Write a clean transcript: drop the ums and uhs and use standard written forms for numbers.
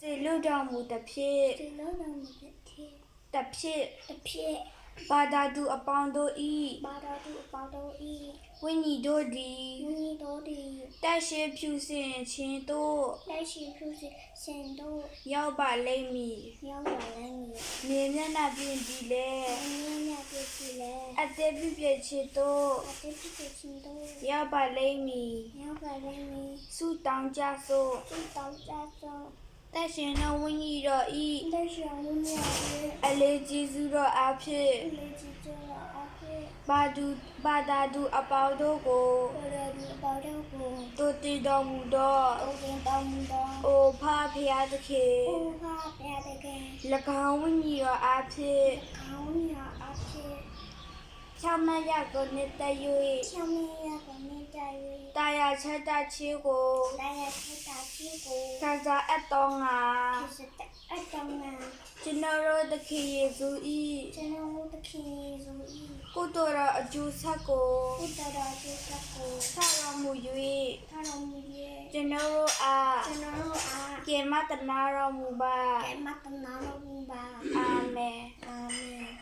စေလွတ်တော်မူသဖြင့် စေလုံးတော်မူသည်ဖြင့် တစ်ဖြစ် တစ်ဖြစ် ဘာသာသူအပေါင်းတို့ဤ ဘာတော်သူအပေါင်းတို့ဤ ဝိညာဉ်တို့သည် ဝိညာဉ်တော်သည် တက်ရှိဖြူစင်ခြင်းသို့ လက်ရှိပြုစီရှင်တို့ ရောက်ပါလိမ့်မည် ရောက်လာနိုင်မည် မြေမျက်နှာပြင်သည်လဲ အမြင့်မြတ်ဖြစ်စီလဲ အသက်ပြည့်ပြည့်ခြင်းသို့ အတိတ်ဖြစ်ရှင်တို့ ရောက်ပါလိမ့်မည် ရောက်လာနိုင်မည် ဆုတောင်းကြစို့ သူတောင်းကြသော တက်ရှင်သောဝိညာဉ်တော်ဤ လက်ရှိဝိညာဉ်ရဲ့ အလေးကျေးဇူးတော်အဖြစ် လေ့ကျင့်ကြသောအဖြစ် ဘာသာသူအပေါင်းတို့ကို ကိုယ်တော်ဒီအပေါင်းတို့ကို တို့တည်တော်မူသော အိုးတင်တော်မူသော အိုဖဖျားသခင် အိုးဟာပြတဲ့ကံ ၎င်းဝိညာဉ်တော်အဖြစ် ခေါင်းရအဖြစ် ချမ်းမရကိုနှစ်သက် ချမ်းမြေရကိုမြင့်ကြ၍ ၍တာယာချက်တခြင်းကို လည်းရထိုက်တာခြင်းကို ခံစားအပ်သောငါ ဖြစ်တဲ့အတောင်းနာ ကျွန်တော်တို့သခင်ယေရှု၏ ကျွန်တော်တို့ခင်ယေရှု၏ ကိုယ်တော်တော်အကျိုးဆက်ကို ဘုဒ္ဓတော်ကျေးဇူးကို ဆက်တော်မူ၍ ထားတော်မူ၍ ကျွန်တော်တို့အား ကျွန်တော်တို့အား ကယ်မတနာတော်မူပါ ကဲမတနာတော်မူပါ အာမင် အာမင်